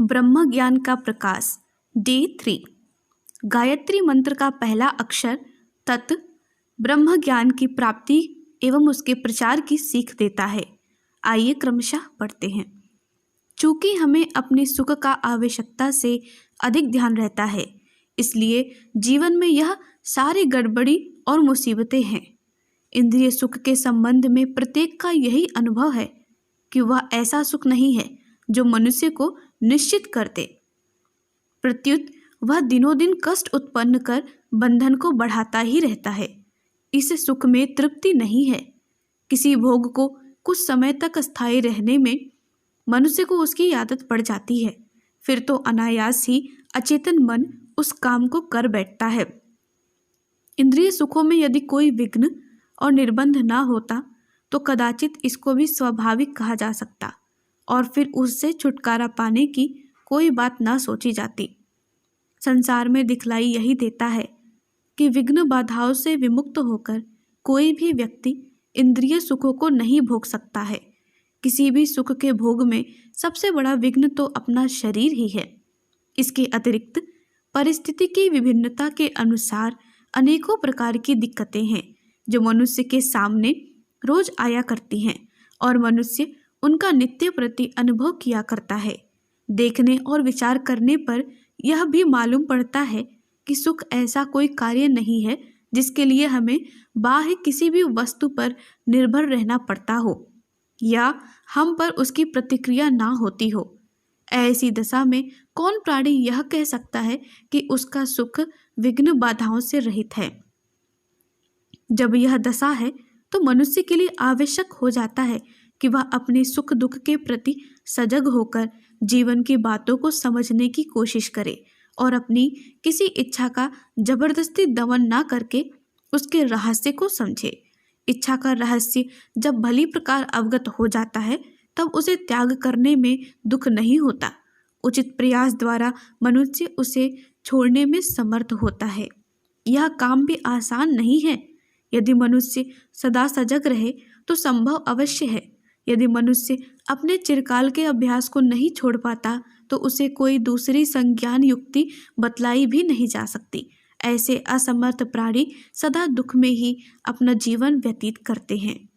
ब्रह्म ज्ञान का प्रकाश डे 3। गायत्री मंत्र का पहला अक्षर तत् ब्रह्म ज्ञान की प्राप्ति एवं उसके प्रचार की सीख देता है। आइए क्रमशः पढ़ते हैं। चूंकि हमें अपने सुख का आवश्यकता से अधिक ध्यान रहता है, इसलिए जीवन में यह सारी गड़बड़ी और मुसीबतें हैं। इंद्रिय सुख के संबंध में प्रत्येक का यही अनुभव है कि वह ऐसा सुख नहीं है जो मनुष्य को निश्चित कर दे। प्रत्युत वह दिनों दिन कष्ट उत्पन्न कर बंधन को बढ़ाता ही रहता है। इस सुख में तृप्ति नहीं है। किसी भोग को कुछ समय तक स्थायी रहने में मनुष्य को उसकी आदत पड़ जाती है, फिर तो अनायास ही अचेतन मन उस काम को कर बैठता है। इंद्रिय सुखों में यदि कोई विघ्न और निर्बंध ना होता तो कदाचित इसको भी स्वाभाविक कहा जा सकता और फिर उससे छुटकारा पाने की कोई बात ना सोची जाती। संसार में दिखलाई यही देता है कि विघ्न बाधाओं से विमुक्त होकर कोई भी व्यक्ति इंद्रिय सुखों को नहीं भोग सकता है। किसी भी सुख के भोग में सबसे बड़ा विघ्न तो अपना शरीर ही है। इसके अतिरिक्त परिस्थिति की विभिन्नता के अनुसार अनेकों प्रकार की दिक्कतें हैं जो मनुष्य के सामने रोज आया करती हैं और मनुष्य उनका नित्य प्रति अनुभव किया करता है। देखने और विचार करने पर यह भी मालूम पड़ता है कि सुख ऐसा कोई कार्य नहीं है जिसके लिए हमें बाह्य किसी भी वस्तु पर निर्भर रहना पड़ता हो या हम पर उसकी प्रतिक्रिया ना होती हो। ऐसी दशा में कौन प्राणी यह कह सकता है कि उसका सुख विघ्न बाधाओं से रहित है। जब यह दशा है तो मनुष्य के लिए आवश्यक हो जाता है कि वह अपने सुख दुख के प्रति सजग होकर जीवन की बातों को समझने की कोशिश करे और अपनी किसी इच्छा का जबरदस्ती दमन ना करके उसके रहस्य को समझे। इच्छा का रहस्य जब भली प्रकार अवगत हो जाता है तब उसे त्याग करने में दुख नहीं होता। उचित प्रयास द्वारा मनुष्य उसे छोड़ने में समर्थ होता है। यह काम भी आसान नहीं है। यदि मनुष्य सदा सजग रहे तो संभव अवश्य है। यदि मनुष्य अपने चिरकाल के अभ्यास को नहीं छोड़ पाता तो उसे कोई दूसरी संज्ञान युक्ति बतलाई भी नहीं जा सकती। ऐसे असमर्थ प्राणी सदा दुख में ही अपना जीवन व्यतीत करते हैं।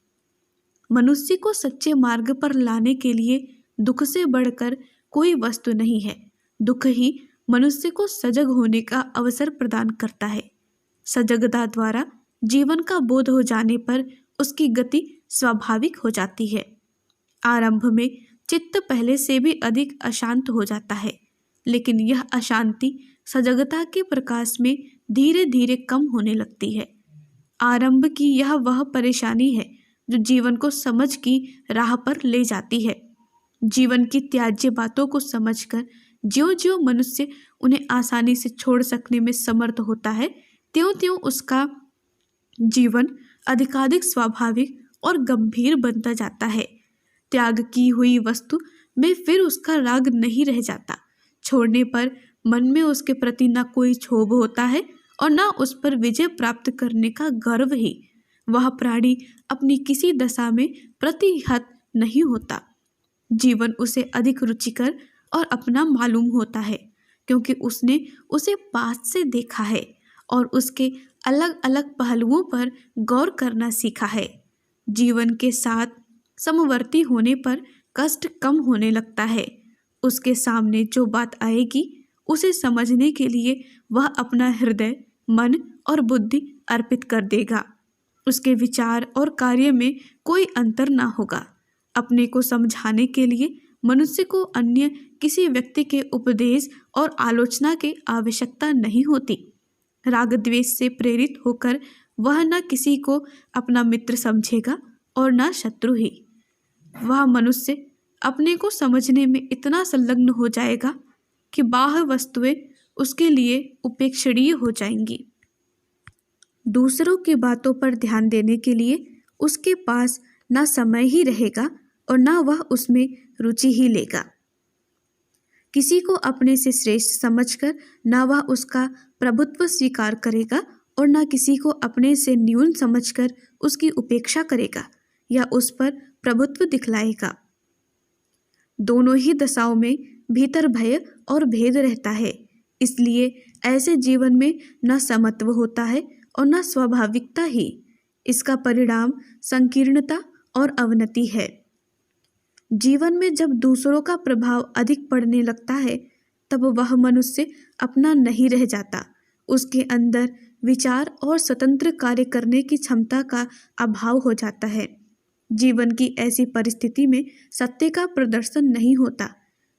मनुष्य को सच्चे मार्ग पर लाने के लिए दुख से बढ़कर कोई वस्तु नहीं है। दुख ही मनुष्य को सजग होने का अवसर प्रदान करता है। सजगता द्वारा जीवन का बोध हो जाने पर उसकी गति स्वाभाविक हो जाती है। आरंभ में चित्त पहले से भी अधिक अशांत हो जाता है, लेकिन यह अशांति सजगता के प्रकाश में धीरे धीरे कम होने लगती है। आरंभ की यह वह परेशानी है जो जीवन को समझ की राह पर ले जाती है। जीवन की त्याज्य बातों को समझकर ज्यों-ज्यों मनुष्य उन्हें आसानी से छोड़ सकने में समर्थ होता है, त्यों-त्यों उसका जीवन अधिकाधिक स्वाभाविक और गंभीर बनता जाता है। त्याग की हुई वस्तु में फिर उसका राग नहीं रह जाता। छोड़ने पर मन में उसके प्रति न कोई क्षोभ होता है और न उस पर विजय प्राप्त करने का गर्व ही। वह प्राणी अपनी किसी दशा में प्रतिहत नहीं होता। जीवन उसे अधिक रुचिकर और अपना मालूम होता है क्योंकि उसने उसे पास से देखा है और उसके अलग अलग पहलुओं पर गौर करना सीखा है। जीवन के साथ समवर्ती होने पर कष्ट कम होने लगता है। उसके सामने जो बात आएगी उसे समझने के लिए वह अपना हृदय, मन और बुद्धि अर्पित कर देगा। उसके विचार और कार्य में कोई अंतर ना होगा। अपने को समझाने के लिए मनुष्य को अन्य किसी व्यक्ति के उपदेश और आलोचना की आवश्यकता नहीं होती। राग द्वेष से प्रेरित होकर वह न किसी को अपना मित्र समझेगा और न शत्रु ही। वह मनुष्य अपने को समझने में इतना संलग्न हो जाएगा कि बाह्य वस्तुएं उसके लिए उपेक्षणीय हो जाएंगी। दूसरों की बातों पर ध्यान देने के लिए उसके पास न समय ही रहेगा और न वह उसमें रुचि ही लेगा। किसी को अपने से श्रेष्ठ समझकर न वह उसका प्रभुत्व स्वीकार करेगा और न किसी को अपने से न्यून समझकर उसकी उपेक्षा करेगा या उस पर प्रभुत्व दिखलाएगा। दोनों ही दशाओं में भीतर भय और भेद रहता है। इसलिए ऐसे जीवन में न समत्व होता है और न स्वाभाविकता ही। इसका परिणाम संकीर्णता और अवनति है। जीवन में जब दूसरों का प्रभाव अधिक पड़ने लगता है तब वह मनुष्य अपना नहीं रह जाता। उसके अंदर विचार और स्वतंत्र कार्य करने की क्षमता का अभाव हो जाता है। जीवन की ऐसी परिस्थिति में सत्य का प्रदर्शन नहीं होता।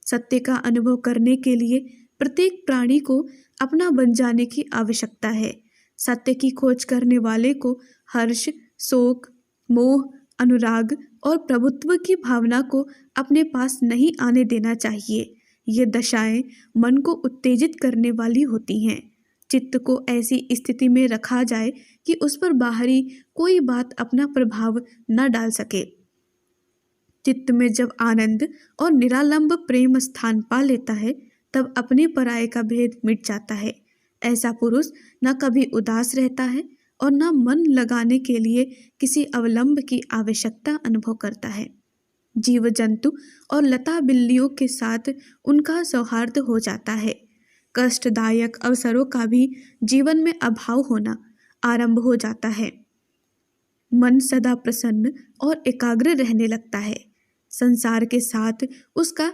सत्य का अनुभव करने के लिए प्रत्येक प्राणी को अपना बन जाने की आवश्यकता है। सत्य की खोज करने वाले को हर्ष, शोक, मोह, अनुराग और प्रभुत्व की भावना को अपने पास नहीं आने देना चाहिए। ये दशाएं मन को उत्तेजित करने वाली होती हैं। चित्त को ऐसी स्थिति में रखा जाए कि उस पर बाहरी कोई बात अपना प्रभाव न डाल सके। चित्त में जब आनंद और निरालंब प्रेम स्थान पा लेता है तब अपने पराये का भेद मिट जाता है। ऐसा पुरुष न कभी उदास रहता है और न मन लगाने के लिए किसी अवलंब की आवश्यकता अनुभव करता है। जीव जंतु और लता बिल्लियों के साथ उनका सौहार्द हो जाता है। कष्टदायक अवसरों का भी जीवन में अभाव होना आरंभ हो जाता है। मन सदा प्रसन्न और एकाग्र रहने लगता है। संसार के साथ उसका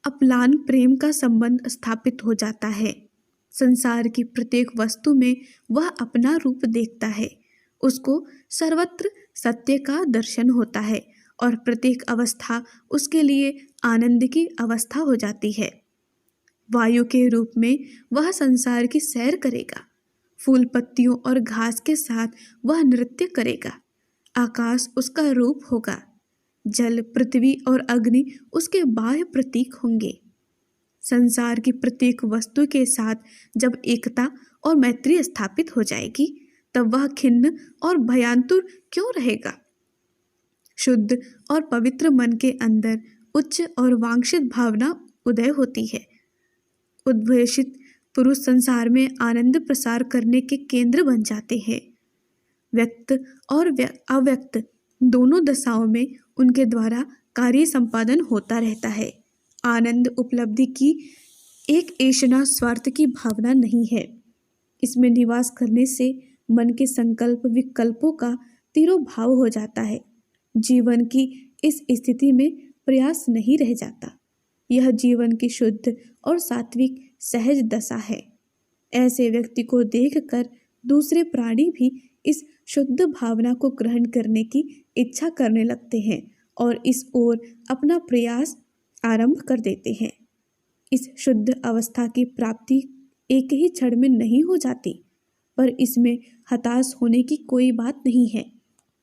अप्लान प्रेम का संबंध स्थापित हो जाता है। संसार की प्रत्येक वस्तु में वह अपना रूप देखता है। उसको सर्वत्र सत्य का दर्शन होता है और प्रत्येक अवस्था उसके लिए आनंद की अवस्था हो जाती है। वायु के रूप में वह संसार की सैर करेगा। फूल पत्तियों और घास के साथ वह नृत्य करेगा। आकाश उसका रूप होगा। जल, पृथ्वी और अग्नि उसके बाह्य प्रतीक होंगे। संसार की प्रत्येक वस्तु के साथ जब एकता और मैत्री स्थापित हो जाएगी तब वह खिन्न और भयांतुर क्यों रहेगा। शुद्ध और पवित्र मन के अंदर उच्च और वांछित भावना उदय होती है। उद्वेषित पुरुष संसार में आनंद प्रसार करने के केंद्र बन जाते हैं। व्यक्त और अव्यक्त दोनों दशाओं में उनके द्वारा कार्य संपादन होता रहता है। आनंद उपलब्धि की एक ऐशना स्वार्थ की भावना नहीं है। इसमें निवास करने से मन के संकल्प विकल्पों का तिरोभाव हो जाता है। जीवन की इस स्थिति में प्रयास नहीं रह जाता। यह जीवन की शुद्ध और सात्विक सहज दशा है। ऐसे व्यक्ति को देखकर दूसरे प्राणी भी इस शुद्ध भावना को ग्रहण करने की इच्छा करने लगते हैं और इस ओर अपना प्रयास आरंभ कर देते हैं। इस शुद्ध अवस्था की प्राप्ति एक ही क्षण में नहीं हो जाती, पर इसमें हताश होने की कोई बात नहीं है।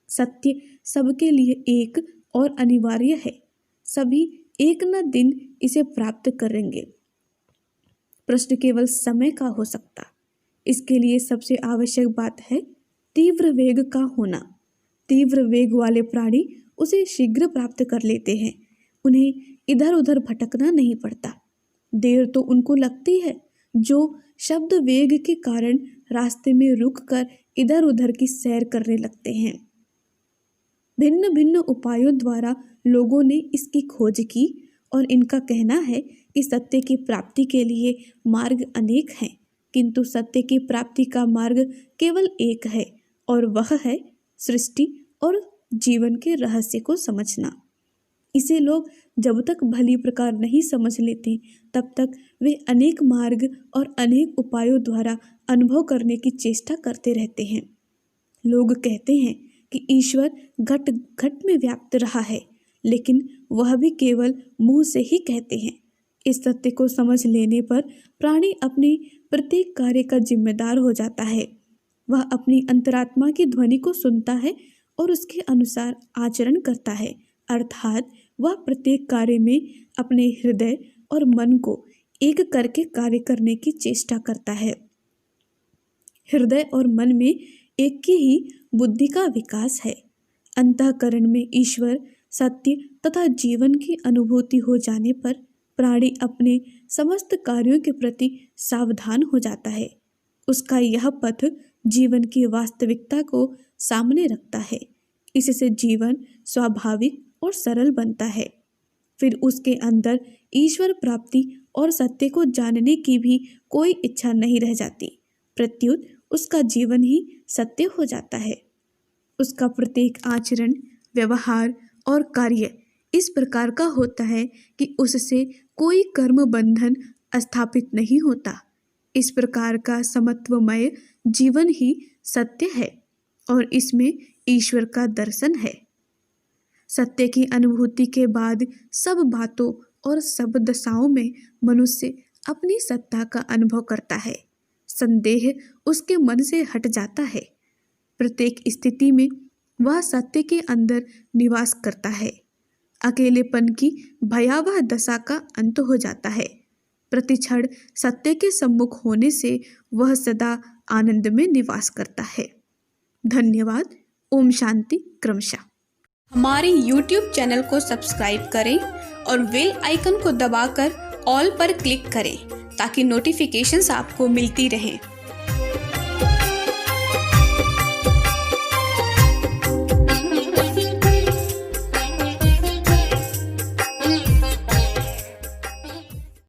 सत्य सबके लिए एक और अनिवार्य है। सभी एक न दिन इसे प्राप्त करेंगे। प्रश्न केवल समय का हो सकता। इसके लिए सबसे आवश्यक बात है तीव्र वेग का होना। तीव्र वेग वाले प्राणी उसे शीघ्र प्राप्त कर लेते हैं। उन्हें इधर उधर भटकना नहीं पड़ता। देर तो उनको लगती है जो शब्द वेग के कारण रास्ते में रुककर इधर उधर की सैर करने लगते हैं। भिन्न भिन्न उपायों द्वारा लोगों ने इसकी खोज की और इनका कहना है कि सत्य की प्राप्ति के लिए मार्ग अनेक हैं, किंतु सत्य की प्राप्ति का मार्ग केवल एक है और वह है सृष्टि और जीवन के रहस्य को समझना। इसे लोग जब तक भली प्रकार नहीं समझ लेते तब तक वे अनेक मार्ग और अनेक उपायों द्वारा अनुभव करने की चेष्टा करते रहते हैं। लोग कहते हैं कि ईश्वर घट घट में व्याप्त रहा है, लेकिन वह भी केवल मुंह से ही कहते हैं। इस सत्य को समझ लेने पर प्राणी अपने प्रत्येक कार्य का जिम्मेदार हो जाता है। वह अपनी अंतरात्मा की ध्वनि को सुनता है और उसके अनुसार आचरण करता है, अर्थात वह प्रत्येक कार्य में अपने हृदय और मन को एक करके कार्य करने की चेष्टा करता है। हृदय और मन में एक की ही बुद्धि का विकास है। अंतःकरण में ईश्वर, सत्य तथा जीवन की अनुभूति हो जाने पर प्राणी अपने समस्त कार्यों के प्रति सावधान हो जाता है। उसका यह पथ जीवन की वास्तविकता को सामने रखता है। इससे जीवन स्वाभाविक और सरल बनता है। फिर उसके अंदर ईश्वर प्राप्ति और सत्य को जानने की भी कोई इच्छा नहीं रह जाती। प्रत्युत उसका जीवन ही सत्य हो जाता है। उसका प्रत्येक आचरण, व्यवहार और कार्य इस प्रकार का होता है कि उससे कोई कर्म बंधन स्थापित नहीं होता। इस प्रकार का समत्वमय जीवन ही सत्य है और इसमें ईश्वर का दर्शन है। सत्य की अनुभूति के बाद सब बातों और सब दशाओं में मनुष्य अपनी सत्ता का अनुभव करता है। संदेह उसके मन से हट जाता है। प्रत्येक स्थिति में वह सत्य के अंदर निवास करता है। अकेलेपन की भयावह दशा का अंत हो जाता है। प्रतिक्षण सत्य के सम्मुख होने से वह सदा आनंद में निवास करता है। धन्यवाद। ओम शांति। क्रमशः हमारे YouTube चैनल को सब्सक्राइब करें और बेल आइकन को दबाकर ऑल पर क्लिक करें ताकि नोटिफिकेशंस आपको मिलती रहें।